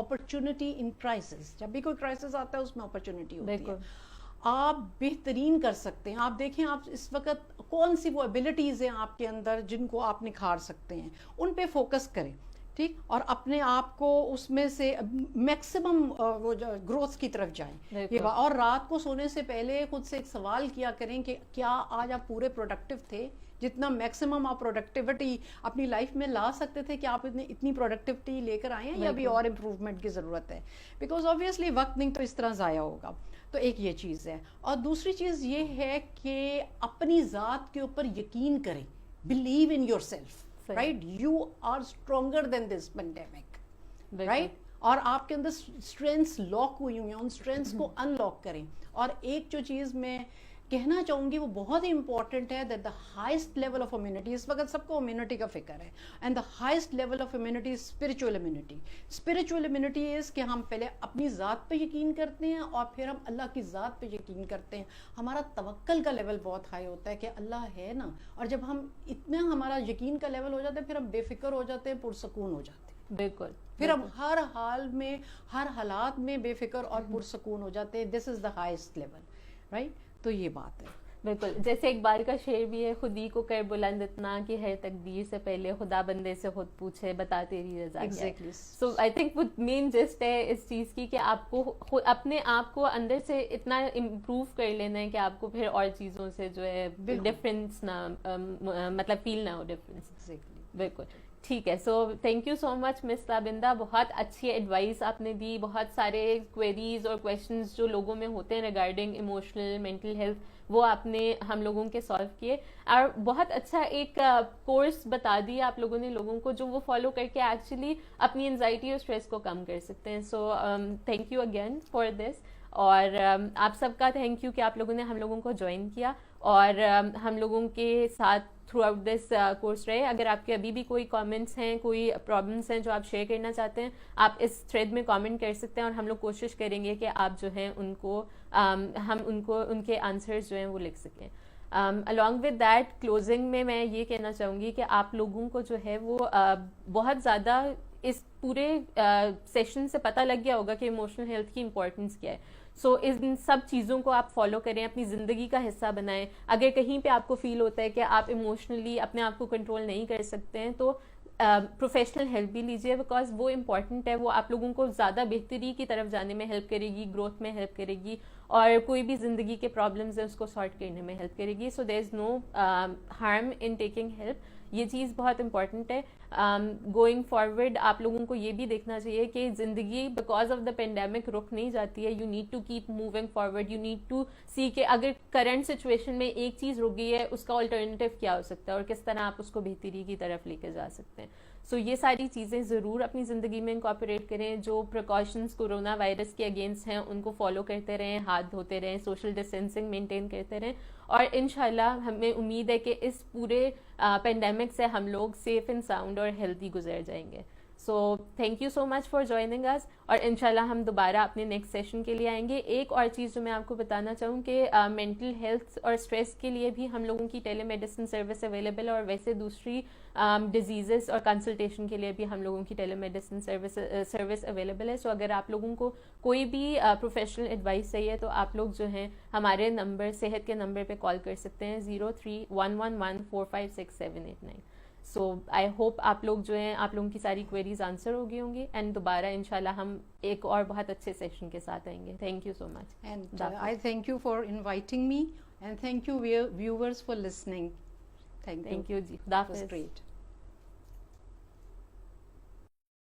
Opportunity in crisis. جب بھی کوئی کرائسس آتا ہے اس میں اپرچونٹی ہوتی ہے. بالکل. آپ بہترین کر سکتے ہیں. آپ دیکھیں آپ اس وقت کون سی وہ ایبلٹیز ہیں آپ کے اندر جن کو آپ نکھار سکتے ہیں, ان پہ فوکس کریں, ٹھیک, اور اپنے آپ کو اس میں سے میکسیمم وہ گروتھ کی طرف جائیں. یہ اور رات کو سونے سے پہلے خود سے ایک سوال کیا کریں کہ کیا آج آپ پورے پروڈکٹیو تھے, جتنا میکسیمم آپ پروڈکٹیوٹی اپنی لائف میں لا سکتے تھے, کہ آپ اتنی پروڈکٹیوٹی لے کر آئے ہیں, یا ابھی اور امپروومنٹ کی ضرورت ہے, بیکاز آبویسلی وقت نہیں تو اس طرح ضائع ہوگا. تو ایک یہ چیز ہے. اور دوسری چیز یہ ہے کہ اپنی ذات کے اوپر یقین کریں, believe in yourself, right, you are stronger than this pandemic, right, اور آپ کے اندر اسٹرینتھس لاک ہوئی ہوئی ہیں, ان اسٹرینتھس کو ان لاک کریں. اور ایک جو چیز میں کہنا چاہوں گی وہ بہت ہی امپورٹنٹ ہے, that the highest level of immunity, اس وقت سب کو امیونٹی کا فکر ہے, and the highest level of immunity is spiritual immunity. Spiritual immunity is کہ ہم پہلے اپنی ذات پہ یقین کرتے ہیں اور پھر ہم اللہ کی ذات پہ یقین کرتے ہیں. ہمارا توکل کا لیول بہت ہائی ہوتا ہے کہ اللہ ہے نا, اور جب ہم اتنا ہمارا یقین کا لیول ہو جاتا ہے, پھر ہم بے فکر ہو جاتے ہیں, پرسکون ہو جاتے ہیں. بالکل. پھر ہم ہر حال میں ہر حالات میں بے فکر اور پرسکون ہو جاتے ہیں. دس از دا ہائیسٹ لیول, رائٹ. تو یہ بات ہے. بالکل, جیسے اقبال کا شعر بھی ہے, خودی کو کر بلند اتنا کہ ہے تقدیر سے پہلے خدا بندے سے خود پوچھے بتا تیری رضا کیا ہے. سو آئی تھنک وہ مین جسٹ ہے اس چیز کی کہ آپ کو اپنے آپ کو اندر سے اتنا امپروو کر لینا ہے کہ آپ کو پھر اور چیزوں سے جو ہے ڈفرینس نہ مطلب فیل نہ ہو ڈفرینس. بالکل ٹھیک ہے. سو تھینک یو سو مچ مس تابندہ, بہت اچھی ایڈوائس آپ نے دی. بہت سارے کوئریز اور کویشچنز جو لوگوں میں ہوتے ہیں ریگارڈنگ ایموشنل مینٹل ہیلتھ, وہ آپ نے ہم لوگوں کے سالو کیے, اور بہت اچھا ایک کورس بتا دیا آپ لوگوں نے لوگوں کو, جو وہ فالو کر کے ایکچولی اپنی انزائٹی اور اسٹریس کو کم کر سکتے ہیں. سو thank you again for this. اور آپ سب کا تھینک یو کہ آپ لوگوں نے ہم لوگوں کو جوائن کیا اور ہم لوگوں کے ساتھ تھرو آؤٹ دس کورس رہے. اگر آپ کے ابھی بھی کوئی کامنٹس ہیں, کوئی پرابلمس ہیں جو آپ شیئر کرنا چاہتے ہیں, آپ اس تھریڈ میں کامنٹ کر سکتے ہیں, اور ہم لوگ کوشش کریں گے کہ آپ جو ہیں ان کو ہم ان کے آنسرز جو ہیں وہ لکھ سکیں. along with that کلوزنگ میں یہ کہنا چاہوں گی کہ آپ لوگوں کو جو ہے وہ بہت زیادہ اس پورے سیشن سے پتہ لگ گیا ہوگا کہ ایموشنل ہیلتھ کی امپورٹنس کیا ہے. سو ان سب چیزوں کو آپ فالو کریں, اپنی زندگی کا حصہ بنائیں. اگر کہیں پہ آپ کو فیل ہوتا ہے کہ آپ ایموشنلی اپنے آپ کو کنٹرول نہیں کر سکتے ہیں, تو پروفیشنل ہیلپ بھی لیجیے, بیکاز وہ امپورٹنٹ ہے. وہ آپ لوگوں کو زیادہ بہتری کی طرف جانے میں ہیلپ کرے گی, گروتھ میں ہیلپ کرے گی, اور کوئی بھی زندگی کے پرابلمز ہیں اس کو سارٹ کرنے میں ہیلپ کرے گی. So there is no harm in taking help. یہ چیز بہت امپورٹنٹ ہے. گوئنگ فارورڈ آپ لوگوں کو یہ بھی دیکھنا چاہیے کہ زندگی بیکاز آف دا پینڈیمک رک نہیں جاتی ہے. You need to keep moving forward. You need to see کہ اگر کرنٹ سچویشن میں ایک چیز رک گئی ہے, اس کا آلٹرنیٹیو کیا ہو سکتا ہے اور کس طرح آپ اس کو بہتری کی طرف لے کے جا سکتے ہیں. سو یہ ساری چیزیں ضرور اپنی زندگی میں انکارپوریٹ کریں. جو پریکاشنز کورونا وائرس کے اگینسٹ ہیں ان کو فالو کرتے رہیں, ہاتھ دھوتے رہیں, سوشل ڈسٹینسنگ مینٹین کرتے رہیں, اور انشاءاللہ ہمیں امید ہے کہ اس پورے پینڈیمک سے ہم لوگ سیف اینڈ ساؤنڈ اور ہیلتھی گزر جائیں گے. So thank you so much for joining اس, اور انشاءاللہ ہم دوبارہ اپنے نیکسٹ سیشن کے لیے آئیں گے. ایک اور چیز جو میں آپ کو بتانا چاہوں کہ مینٹل ہیلتھ اور اسٹریس کے لیے بھی ہم لوگوں کی ٹیلی میڈیسن سروس اویلیبل ہے, اور ویسے دوسری ڈیزیزز اور کنسلٹیشن کے لیے بھی ہم لوگوں کی ٹیلی میڈیسن سروس اویلیبل ہے. سو اگر آپ لوگوں کو کوئی بھی پروفیشنل ایڈوائس چاہیے تو آپ لوگ جو ہیں ہمارے نمبر صحت کے نمبر پہ کال کر سکتے ہیں 03-111-456-789. سو آئی ہوپ آپ لوگ جو ہیں آپ لوگوں کی ساری کوئریز آنسر ہو گئی ہوں گی, اینڈ دوبارہ انشاءاللہ ہم ایک اور بہت اچھے سیشن کے ساتھ آئیں گے. Thank you so much, and I thank you for inviting me, and thank you viewers for listening. Thank you جی, خدا حافظ. گریٹ.